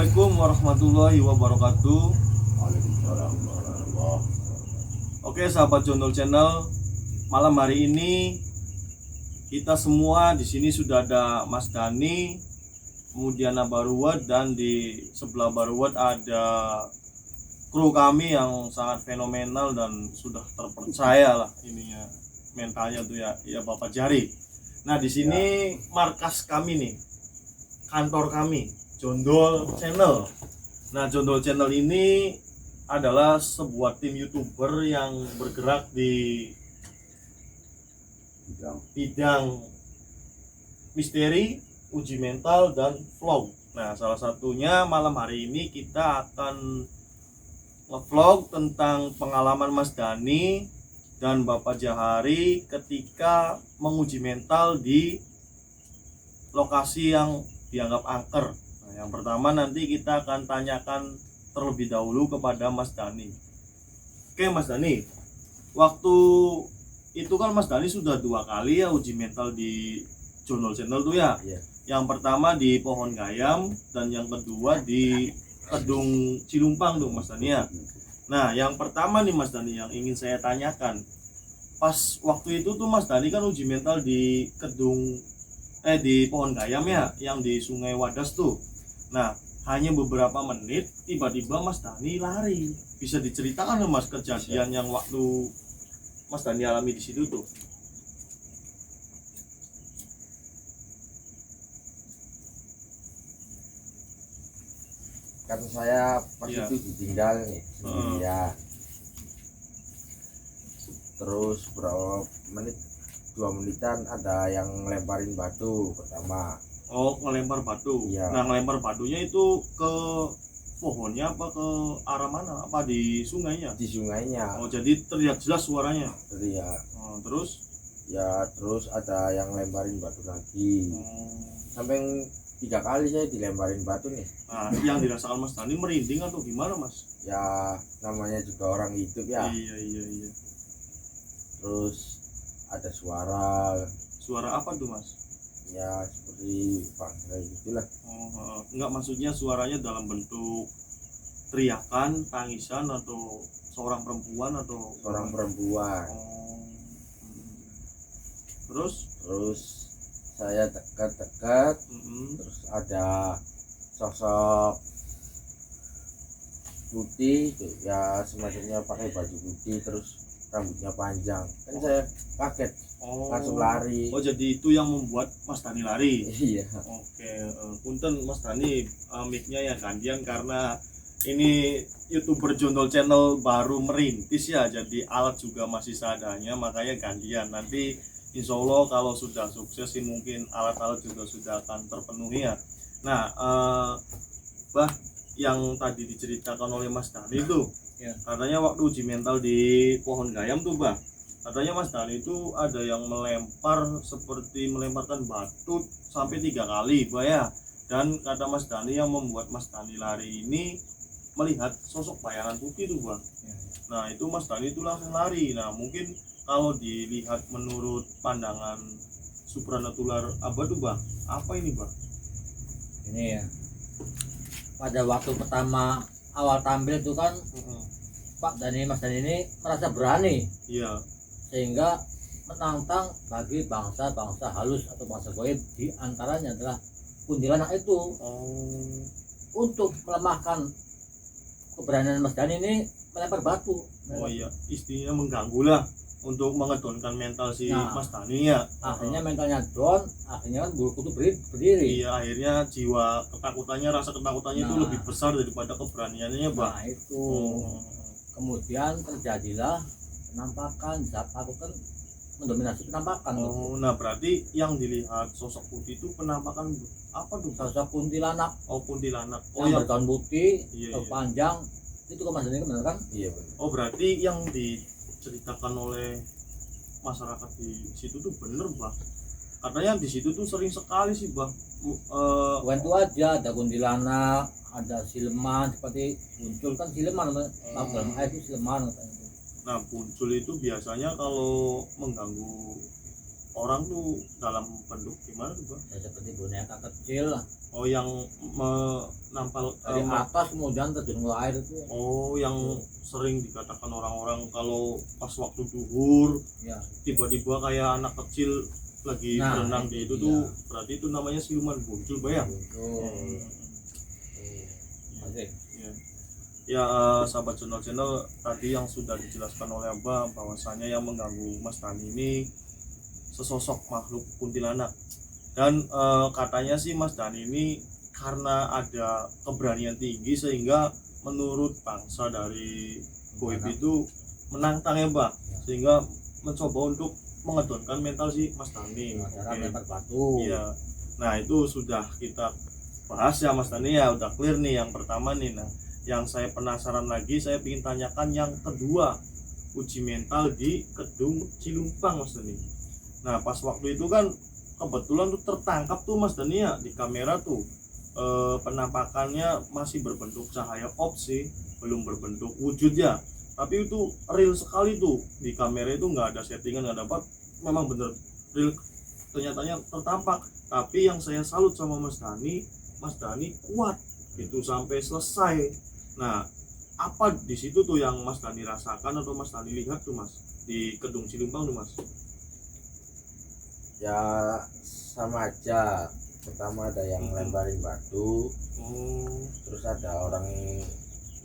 Assalamualaikum warahmatullahi wabarakatuh. Waalaikumsalam warahmatullahi. Oke, sahabat Jondol Channel, malam hari ini kita semua di sini sudah ada Mas Dani, kemudian Abah Ruwet, dan di sebelah Abah Ruwet ada kru kami yang sangat fenomenal dan sudah terpercaya lah ininya, mentalnya tuh ya Bapak Jari. Nah, di sini markas kami nih, kantor kami, Jondol Channel. Nah, Jondol Channel ini adalah sebuah tim YouTuber yang bergerak di bidang misteri, uji mental, dan vlog. Nah, salah satunya malam hari ini kita akan nge-vlog tentang pengalaman Mas Dani dan Bapak Jahari ketika menguji mental di lokasi yang dianggap angker. Nah, yang pertama nanti kita akan tanyakan terlebih dahulu kepada Mas Dani. Oke, Mas Dani, waktu itu kan Mas Dani sudah 2 kali ya uji mental di Jondol Channel tuh ya. Iya. Yang pertama di Pohon Gayam dan yang kedua di Kedung Cilumpang tuh Mas Dani ya. Nah, yang pertama nih Mas Dani yang ingin saya tanyakan, pas waktu itu tuh Mas Dani kan uji mental di di Pohon Gayam ya, yang di Sungai Wadas tuh. Nah, hanya beberapa menit tiba-tiba Mas Dani lari. Bisa diceritakan loh Mas kejadian yang waktu Mas Dani alami di situ tuh? Kan saya pas Iya. itu ditinggal nih sendirian. Terus berapa menit, 2 menitan ada yang ngelemparin batu pertama. Oh, ngelempar batu. Iya. Nah, ngelempar batunya itu ke pohonnya apa ke arah mana? Apa di sungainya? Di sungainya. Oh, jadi terlihat jelas suaranya. Iya. Oh, terus? Ya terus ada yang ngelemparin batu lagi. Sampai 3 kali saya dilemparin batu nih. Nah, yang dirasakan Mas Dani merinding atau gimana Mas? Ya namanya juga orang hidup ya. Iya. Terus ada suara, Suara apa tuh Mas? ya seperti bangsa gitulah. Oh, enggak, maksudnya suaranya dalam bentuk teriakan, tangisan, atau seorang perempuan atau Seorang perempuan. Oh. Terus? Terus saya dekat-dekat, terus ada sosok putih tuh, ya semacamnya pakai baju putih, terus rambutnya panjang. Kan saya kaget, langsung lari. Oh, jadi itu yang membuat Mas Dani lari. Iya. Oke, punten Mas Dani, mic-nya ya gantian karena ini YouTuber Jondol Channel baru merintis ya, jadi alat juga masih seadanya, makanya gantian. Nanti insya Allah kalau sudah sukses sih mungkin alat-alat juga sudah akan terpenuhi ya. Nah, Bah, yang tadi diceritakan oleh Mas Dani itu Ya. katanya waktu uji mental di Pohon Gayam tuh Bah, katanya Mas Dani itu ada yang melempar seperti melemparkan batu sampai 3 kali Bah ya. Dan kata Mas Dani yang membuat Mas Dani lari ini melihat sosok bayangan putih tuh Bah. Nah, itu Mas Dani itu langsung lari. Nah, mungkin kalau dilihat menurut pandangan supranatural Abah tuh Bah, apa ini Bah? Ini ya, pada waktu pertama awal tampil itu kan Pak Dani, Mas Dani ini merasa berani Iya. sehingga menantang bagi bangsa-bangsa halus atau bangsa goib, di antaranya adalah kuntilanak itu. Untuk melemahkan keberanian Mas Dani ini melempar batu. Oh iya, istilahnya mengganggu lah untuk mengedonkan mental si Nah. Mas Dani ya. Akhirnya mentalnya down, akhirnya kan bulu kuduk berdiri. Iya, akhirnya jiwa ketakutannya, rasa ketakutannya itu Nah. lebih besar daripada keberaniannya Bah. Nah itu Oh. kemudian terjadilah penampakan, zat aku kan mendominasi penampakan. Oh, nah berarti yang dilihat sosok putih itu penampakan apa tuh? Sosok kuntilanak Oh, kuntilanak. Oh yang ya. bergaun putih, Iya, iya. panjang, itu kan Mas Dani benar kan? Iya benar. Oh, berarti yang diceritakan oleh masyarakat di situ tuh bener Bah. Katanya di situ tuh sering sekali sih Bah. Bukan itu aja, ada kuntilanak, ada sileman, seperti muncul kan sileman, dalam air itu sileman katanya. Nah, muncul itu biasanya kalau mengganggu orang tuh dalam bentuk gimana tuh Bang? Ya, seperti boneka kecil lah. Oh yang menampal Dari atas kemudian terjun ke air itu. oh yang sering dikatakan orang-orang kalau pas waktu duhur Ya, tiba-tiba kayak anak kecil lagi Nah, berenang di itu iya. tuh berarti itu namanya siluman muncul Bang ya? betul. Oke. Ya, ya sahabat channel tadi yang sudah dijelaskan oleh Abah bahwasanya yang mengganggu Mas Dani ini sesosok makhluk kuntilanak dan katanya sih Mas Dani ini karena ada keberanian tinggi sehingga menurut bangsa dari goib itu menantang ya Mbak sehingga mencoba untuk mengedonkan mental si Mas Dani. Cara Oke. lempar batu. Iya. Nah itu sudah kita bahas ya Mas Dani ya udah clear nih yang pertama nih. Nah yang saya penasaran lagi saya ingin tanyakan yang kedua uji mental di Kedung Cilumpang Mas Dani. Nah pas waktu itu kan kebetulan tuh tertangkap tuh Mas Dani ya di kamera tuh penampakannya masih berbentuk cahaya opsi belum berbentuk wujud ya tapi itu real sekali tuh di kamera itu nggak ada settingan nggak dapat memang bener real ternyatanya tertampak tapi yang saya salut sama Mas Dani kuat itu sampai selesai. Nah apa di situ tuh yang Mas Dani rasakan atau Mas Dani lihat tuh Mas di Kedung Cilumpang tuh Mas? Ya sama aja, pertama ada yang lemparin batu, terus ada orang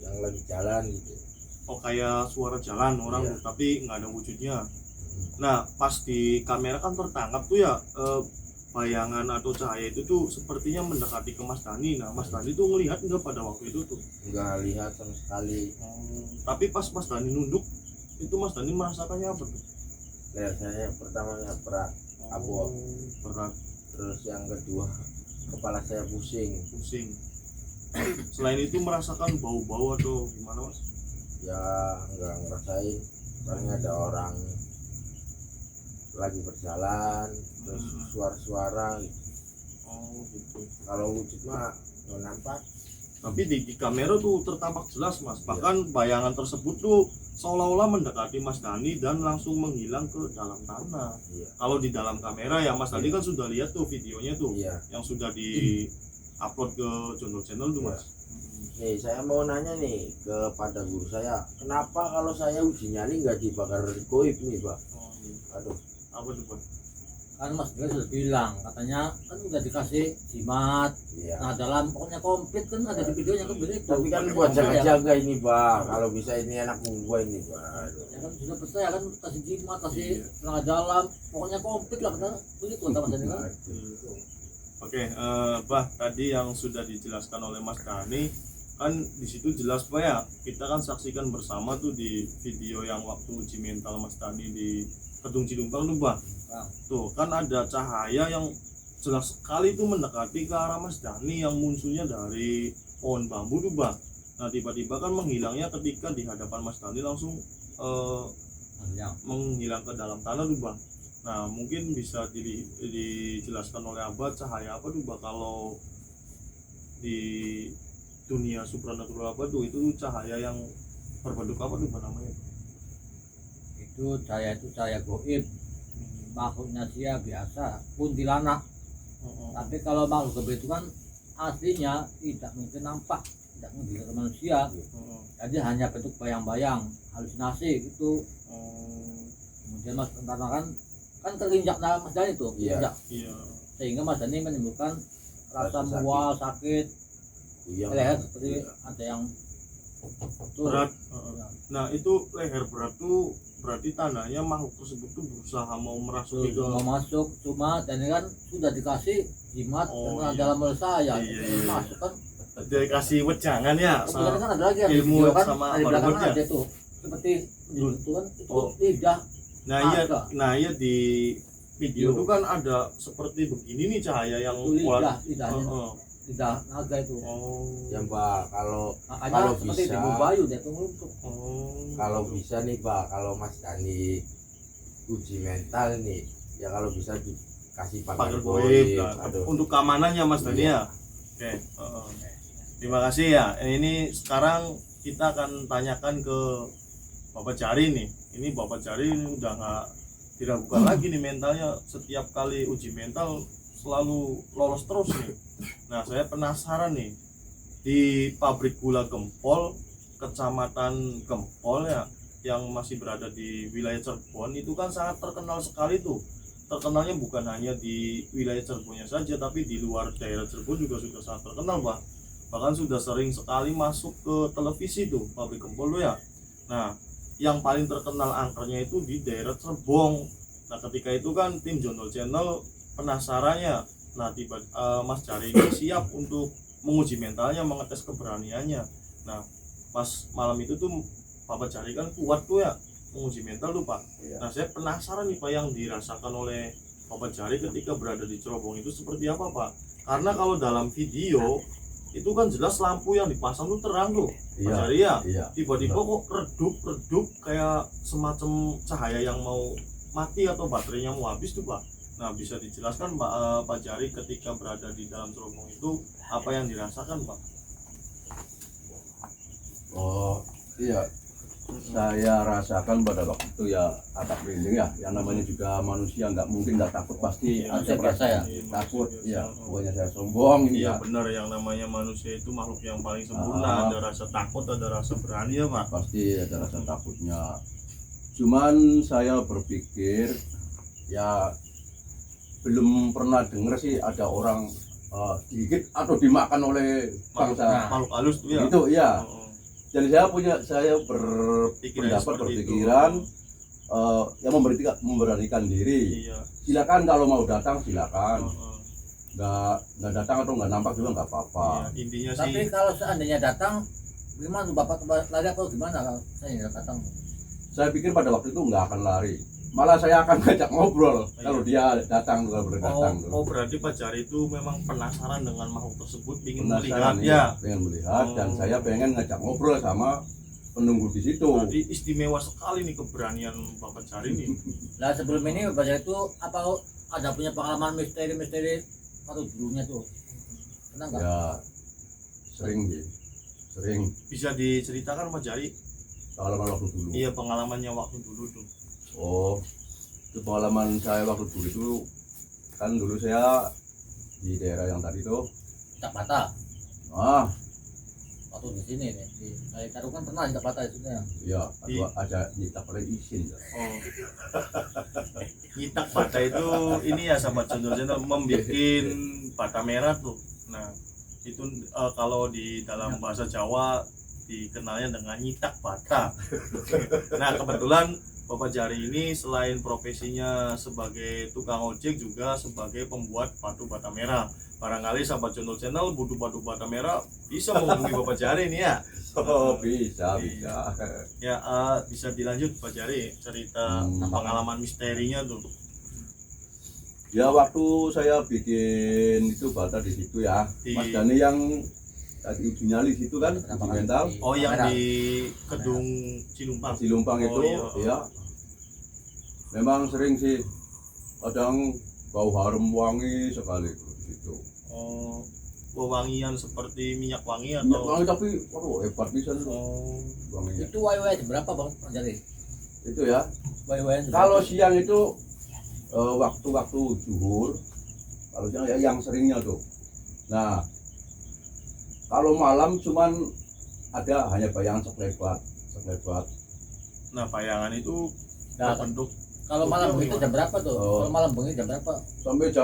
yang lagi jalan gitu. Oh kayak suara jalan orang Iya. tuh, tapi nggak ada wujudnya. Nah pas di kamera kan tertangkap tuh ya bayangan atau cahaya itu tuh sepertinya mendekati ke Mas Dani. Nah Mas Dani tuh ngelihat nggak pada waktu itu tuh? Nggak lihat sama sekali. Tapi pas Mas Dani nunduk itu Mas Dani merasakannya apa tuh? Rasanya pertamanya berat, Oh, berat, terus yang kedua kepala saya pusing. pusing. Selain itu merasakan bau-bau atau gimana Mas? Ya nggak ngerasain, paling ada orang lagi berjalan, terus suara-suara gitu. Oh gitu. Kalau wujud mah nggak nampak. Tapi di kamera tuh tertampak jelas Mas. Bahkan bayangan tersebut tuh seolah-olah mendekati Mas Dani dan langsung menghilang ke dalam tanah. Iya. Kalau di dalam kamera ya Mas Dani Iya. kan sudah lihat tuh videonya tuh Iya. yang sudah di upload ke channel tuh Mas. Nih saya mau nanya nih kepada guru saya, kenapa kalau saya uji nyali nggak dibakar goib nih Pak? Oh, iya. Aduh, Apa tuh Pak? Kan Mas dia sudah bilang katanya kan udah dikasih jimat. iya. Nah dalam pokoknya komplit kan ada di videonya kan begitu. Tapi kan buat jaga-jaga ini Pak, kalau bisa ini anak gua ini Pak. Aduh. Ya kan sudah percaya kan kasih jimat, kasih Iya. tenaga dalam, pokoknya komplit lah kan begitu kata Mas Dani kan. Aduh. Oke, Bah tadi yang sudah dijelaskan oleh Mas Dani kan di situ jelas Pak ya. Kita kan saksikan bersama tuh di video yang waktu uji mental Mas Dani di Kedung Cilumpang tuh Bah. Bang. Tuh kan ada cahaya yang jelas sekali tuh mendekati ke arah Mas Dani yang munculnya dari pohon bambu tuh Bah. Nah tiba-tiba kan menghilangnya ketika di hadapan Mas Dani langsung Yang menghilang ke dalam tanah tuh Bang. Nah mungkin bisa dijelaskan oleh Abah cahaya apa tuh Bang kalau di dunia supranatural apa tuh itu cahaya yang berbentuk apa tuh Bang namanya? itu cahaya goib, makhluknya dia biasa kuntilanak. Tapi kalau makhluk goib itu kan aslinya tidak mungkin nampak, tidak mungkin ke manusia. Jadi hanya bentuk bayang-bayang, halusinasi gitu. Kemudian Mas karena kan terinjak dalam Mas Dani itu, Iya. injak. Iya. Sehingga Mas Dani menimbulkan rasa Rasa mual, sakit, Iya. leher seperti ada yang Berat. Nah itu leher berat tuh berarti tandanya makhluk tersebut tuh berusaha mau merasuki ke mau masuk, cuma Dani kan sudah dikasih jimat Oh, dengan iya. dalam mulut saya. Iya, iya. Masuk kan. dikasih wejangan ya. Kemudian kan ada lagi yang ilmu video kan sama di belakang barangnya. ada tuh seperti judul itu kan itu Oh. lidah. Nah iya di video itu kan ada seperti begini nih cahaya yang Itu kuat. lidahnya Heeh. lidah naga itu. Oh. Ya Mbak, kalau Makanya Kalau seperti bisa. di Bayu dia tuh ngelumpuk. kalau bisa nih Pak, kalau Mas Dani uji mental nih, ya kalau bisa dikasih pagar pagar goib goib. nah, Aduh. untuk keamanannya Mas Dani Iya. ya. Oke. Terima kasih ya. Ini sekarang kita akan tanyakan ke Bapak Jari nih. Ini Bapak Jari ini udah nggak diragukan lagi nih mentalnya, setiap kali uji mental selalu lolos terus nih. Nah saya penasaran nih, di pabrik gula Gempol, kecamatan Gempol ya, yang masih berada di wilayah Cirebon itu kan sangat terkenal sekali tuh. Terkenalnya bukan hanya di wilayah Cirebonnya saja, tapi di luar daerah Cirebon juga sudah sangat terkenal, bahkan sudah sering sekali masuk ke televisi tuh pabrik Gempol tuh ya. Nah yang paling terkenal angkernya itu di daerah Cirebon. Nah ketika itu kan tim Jondol Channel penasarannya, nah Mas Jari ini siap untuk menguji mentalnya, mengetes keberaniannya. Nah pas malam itu tuh Bapak Jari kan kuat tuh ya menguji mental tuh Pak. Iya. Nah saya penasaran nih Pak, yang dirasakan oleh Bapak Jari ketika berada di Cerobong itu seperti apa Pak? Karena kalau dalam video itu kan jelas lampu yang dipasang tuh terang tuh Pak Iya. Jari ya. Iya. Tiba-tiba kok redup kayak semacam cahaya yang mau mati atau baterainya mau habis tuh Pak. Nah bisa dijelaskan Pak Jari ketika berada di dalam Cerobong itu apa yang dirasakan Pak? Oh iya, saya rasakan pada waktu itu ya agak merinding ya. Yang namanya juga manusia, nggak mungkin nggak takut, pasti Iya, ada biasa ya. takut. Manusia Iya, biasa. pokoknya saya sombong ini Iya ya. benar, yang namanya manusia itu makhluk yang paling sempurna, ada rasa takut, ada rasa berani ya Pak. Pasti ada rasa takutnya. Cuman saya berpikir ya belum pernah dengar sih ada orang digigit atau dimakan oleh bangsa Makhluk halus tuh ya. itu ya. Oh, Jadi saya berpendapat, seperti itu. berpikiran yang memberanikan diri. Iya. Silakan kalau mau datang silakan, Oh. nggak datang atau nggak nampak juga nggak apa-apa. Iya, intinya Tapi sih kalau seandainya datang, gimana tuh Bapak lari apa gimana kalau saya datang? Saya pikir pada waktu itu nggak akan lari, malah saya akan ngajak ngobrol Iya. kalau dia datang, kalau berdatang. berarti Pak Jari itu memang penasaran dengan makhluk tersebut, ingin Penasaran melihat nih, ya. pengen melihat, dan Oh. saya pengen ngajak ngobrol sama penunggu di situ. Berarti istimewa sekali nih keberanian Bapak Jari nih. Nah sebelum ini Bapak itu apa ada punya pengalaman misteri waktu dulunya tuh? Pernah nggak? Ya sering sih, sering Bisa diceritakan Pak Jari? pengalaman waktu dulu. Iya, pengalamannya waktu dulu tuh. Oh, itu pengalaman saya waktu dulu itu kan dulu saya di daerah yang tadi tuh. Tak patah. Ah, Waktu di sini nih, di Kali Karung kan pernah tak patah itu ya. iya, ada nyita oleh izin ya. Oh. Nyitak bata itu ini ya sahabat Jondol membuat bata merah tuh. Nah, itu kalau di dalam bahasa Jawa dikenalnya dengan nyitak bata. Nah, kebetulan Bapak Jari ini selain profesinya sebagai tukang ojek juga sebagai pembuat batu bata merah. Barangkali sahabat Jondol Channel butuh batu bata merah bisa menghubungi Bapak Jari ini ya. Oh, bisa. Ya, bisa dilanjut Pak Jari cerita pengalaman misterinya tuh. Ya waktu saya bikin itu bata di situ ya, Mas Dani yang tadi uji nyali situ kan, uji mental, Oh, yang di Kedung Cilumpang. Cilumpang Oh, itu, iya. ya. Memang sering sih, kadang bau harum wangi sekali di situ. Oh, wewangian seperti minyak wangi Minyak atau wangi tapi, waduh hebat bisa tuh oh, wanginya. Itu wae berapa Bang Jari? Itu ya. Wae Kalau siang itu waktu-waktu zuhur, kalau siang ya yang seringnya tuh. Nah, kalau malam cuman ada hanya bayangan sekelebat. nah bayangan itu Nah, berbentuk kalau malam begitu jam berapa tuh? Oh. Kalau malam bengi jam berapa? Sampai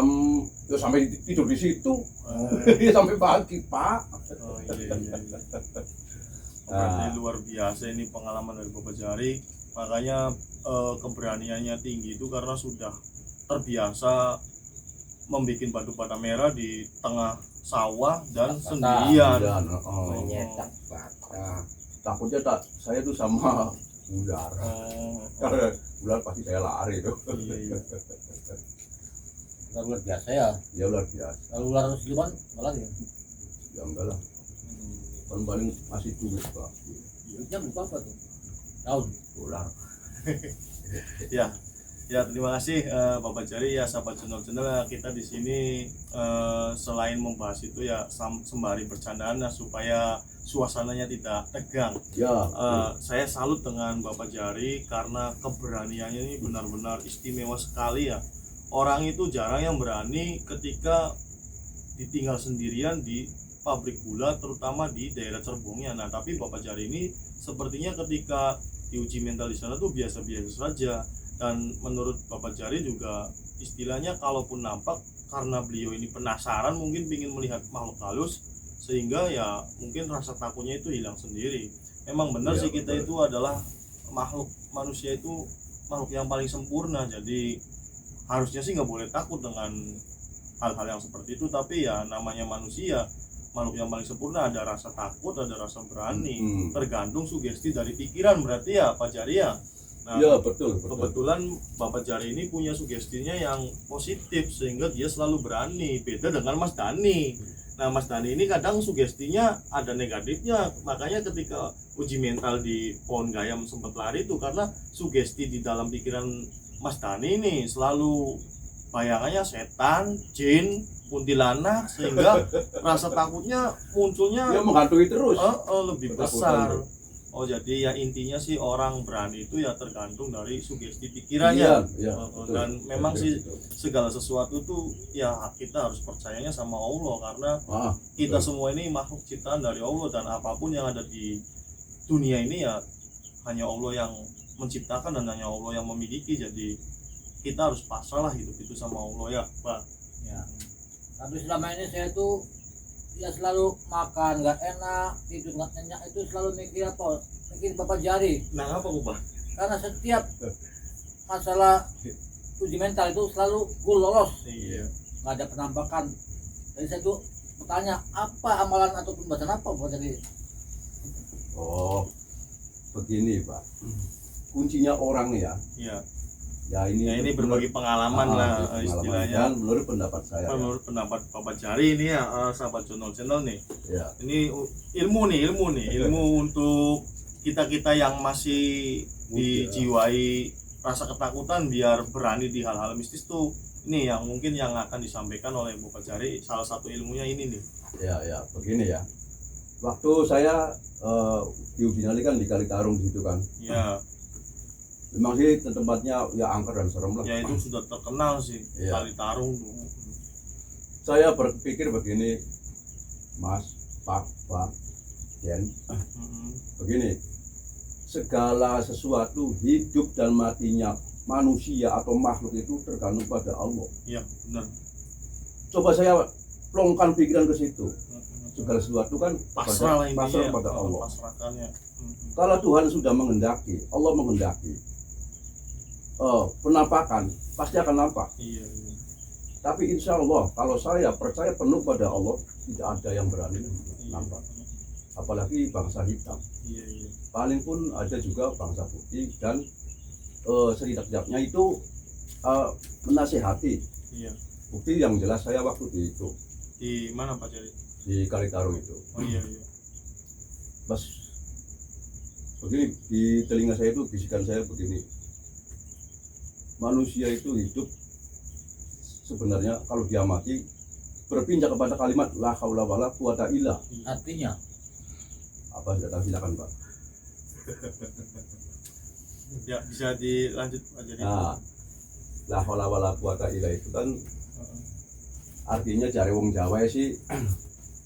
sampai tidur di situ. oh, Sampai pagi, Pak. oh, iya. Berarti luar biasa ini pengalaman dari Bapak Jari. Makanya keberaniannya tinggi itu karena sudah terbiasa membuat batu bata merah di tengah sawah dan sendirian. Dan Menyetak bata. takutnya saya tuh sama ular. Oh, Kalau ular pasti saya lari tuh. iya. Luar biasa ya. Ya ular biasa. Kalau ular siluman malah ya. Ya enggak lah. Kan paling masih duit Pak. Duitnya berapa tuh? Tahun. Ular. Ya, terima kasih Bapak Jari ya, sahabat channel kita di sini selain membahas itu ya sembari bercandaan supaya suasananya tidak tegang. Ya, Saya salut dengan Bapak Jari karena keberaniannya ini benar-benar istimewa sekali ya. Orang itu jarang yang berani ketika ditinggal sendirian di pabrik gula, terutama di daerah Cerbongnya. Nah, tapi Bapak Jari ini sepertinya ketika diuji mental di sana tuh biasa-biasa saja. Dan menurut Bapak Jari juga istilahnya kalaupun nampak, karena beliau ini penasaran mungkin ingin melihat makhluk halus, sehingga ya mungkin rasa takutnya itu hilang sendiri. Memang benar Iya, sih kita betul. itu adalah makhluk, manusia itu makhluk yang paling sempurna, jadi harusnya sih nggak boleh takut dengan hal-hal yang seperti itu. Tapi ya namanya manusia, makhluk yang paling sempurna, ada rasa takut, ada rasa berani, tergantung sugesti dari pikiran berarti ya Pak Jari ya. Nah, ya betul. kebetulan Bapak Jari ini punya sugestinya yang positif sehingga dia selalu berani, beda dengan Mas Dani. Nah, Mas Dani ini kadang sugestinya ada negatifnya, makanya ketika uji mental di Pohon Gayam sempat lari itu karena sugesti di dalam pikiran Mas Dani ini selalu bayangannya setan, jin, kuntilanak, sehingga rasa takutnya munculnya Ya menghantui terus. lebih Ketakutan. besar. Oh, jadi ya intinya sih orang berani itu ya tergantung dari sugesti pikirannya. Iya, betul. Dan memang Betul, sih betul. segala sesuatu tuh ya kita harus percayanya sama Allah, karena kita betul. semua ini makhluk ciptaan dari Allah, dan apapun yang ada di dunia ini ya hanya Allah yang menciptakan dan hanya Allah yang memiliki. Jadi kita harus pasrah lah hidup itu sama Allah ya Pak. Ya. Tapi selama ini saya tuh ya selalu makan nggak enak, tidur nggak nyenyak, itu selalu mikir apa? Mikir Bapak Jari. Nah, apa Pak? Karena setiap masalah uji mental itu selalu gue lolos, Iya. nggak ada penampakan. Jadi saya tuh bertanya apa amalan atau pembahasan apa Bapak Jari? Oh, begini Pak. Kuncinya orang ya. Iya. Ya ini. Ya ini berbagi pengalaman lah istilahnya. Dan menurut pendapat saya. Menurut pendapat Bapak Jari ini ya, sahabat channel nih. Ya. Ini ilmu untuk kita yang masih dijiwai rasa ketakutan biar berani di hal-hal mistis tuh. Ini yang mungkin yang akan disampaikan oleh Bapak Jari, salah satu ilmunya ini nih. Ya, begini ya. Waktu saya diuji nyali kan di Kali Tarung gitu kan. Ya, Memang sih tempatnya ya angker dan serem lah. ya itu sudah terkenal sih, Iya. Kali Tarung tuh. Saya berpikir begini, Mas, Pak, Jen, Mm-mm. begini. Segala sesuatu hidup dan matinya manusia atau makhluk itu tergantung pada Allah. Iya, benar. Coba saya plongkan pikiran ke situ. Mm-mm. Segala sesuatu kan Pasrah lah intinya pasrah ya, pada Allah. pasrahkannya. Mm-mm. Kalau Tuhan sudah menghendaki, Allah menghendaki, penampakan pasti akan nampak. Iya. Tapi insya Allah, kalau saya percaya penuh pada Allah, tidak ada yang berani nampak. Apalagi bangsa hitam. Iya. Paling pun ada juga bangsa putih, dan setidak-tidaknya itu menasihati. Iya. Bukti yang jelas saya waktu itu Di mana Pak Jari? di Kali Tarung itu. Oh iya. Mas, begini di telinga saya itu bisikan saya begini. Manusia itu hidup sebenarnya kalau dia mati berpindah kepada kalimat la haula wala quwata illa. Artinya Apa tidak tahu, silakan Pak. Ya, bisa dilanjut Pak Jari. Nah, la haula wala quwata illa itu kan artinya jare wong Jawa sih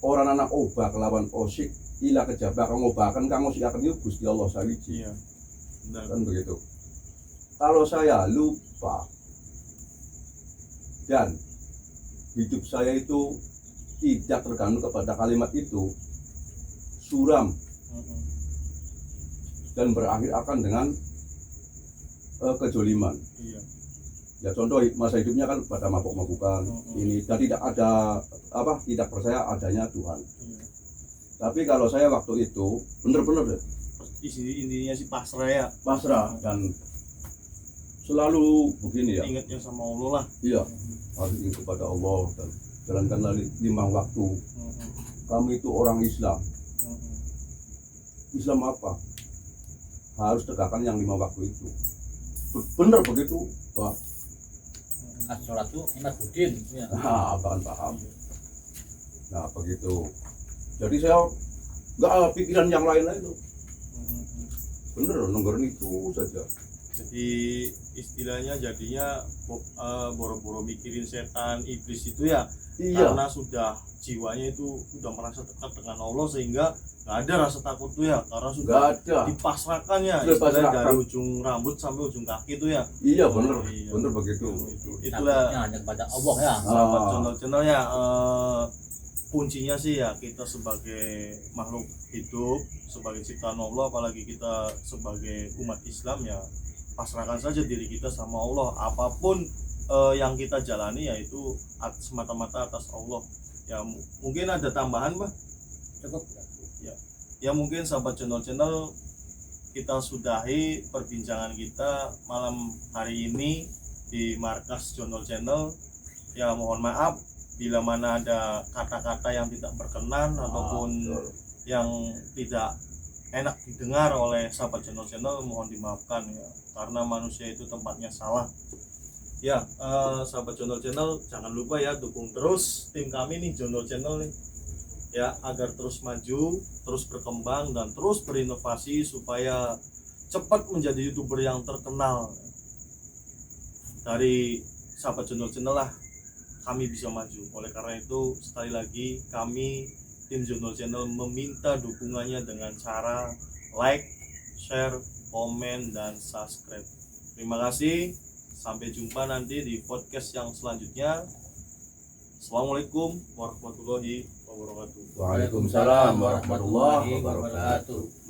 orang anak obah kelawan osik ila kejabak kang obahaken kang osikaken itu Gusti Allah sawiji. Iya. Benar. Kan begitu. Kalau saya lupa dan hidup saya itu tidak tergantung kepada kalimat itu, suram Mm-mm. dan berakhir akan dengan kejoliman. Iya. Ya contoh masa hidupnya kan pada mabuk-mabukan ini, dan tidak ada tidak percaya adanya Tuhan. Iya. Tapi kalau saya waktu itu benar-benar deh Intinya sih pasrah ya. pasrah dan selalu begini ya. Ingatnya sama Allah lah. Iya, harus ingat kepada Allah dan jalankanlah 5 waktu. Mm-mm. Kami itu orang Islam. Mm-mm. Islam apa? Harus tegakkan yang 5 waktu itu. Benar begitu, Pak. as-sholatu imaduddin ya. Nah, akan paham. Nah, begitu. Jadi saya nggak ada pikiran yang lain-lain tuh. Hmm. Bener nenggerin itu saja. Jadi istilahnya jadinya boro-boro mikirin setan iblis itu ya, Iya, karena sudah jiwanya itu udah merasa dekat dengan Allah sehingga nggak ada rasa takut tuh ya, karena sudah nggak ada. dipasrahkan ya, Sudah istilahnya pasrahkan. dari ujung rambut sampai ujung kaki tuh ya. Iya Oh, bener, iya. bener begitu. Itulah Takutnya hanya kepada Allah ya. sahabat channel ya, kuncinya sih ya kita sebagai makhluk hidup, sebagai ciptaan Allah, apalagi kita sebagai umat Islam ya pasrahkan saja diri kita sama Allah. Apapun yang kita jalani yaitu semata-mata atas Allah ya. Mungkin ada tambahan Pak? Cukup. Ya mungkin sahabat channel kita sudahi perbincangan kita malam hari ini di markas Channel ya. Mohon maaf bila mana ada kata-kata yang tidak berkenan ataupun betul. yang tidak enak didengar oleh sahabat channel, mohon dimaafkan ya, karena manusia itu tempatnya salah ya. Sahabat channel jangan lupa ya dukung terus tim kami nih channel nih ya, agar terus maju, terus berkembang dan terus berinovasi supaya cepat menjadi YouTuber yang terkenal. Dari sahabat channel lah kami bisa maju. Oleh karena itu sekali lagi kami tim channel meminta dukungannya dengan cara like, share, komen, dan subscribe. Terima kasih. Sampai jumpa nanti di podcast yang selanjutnya. Assalamualaikum warahmatullahi wabarakatuh. Waalaikumsalam warahmatullahi wabarakatuh.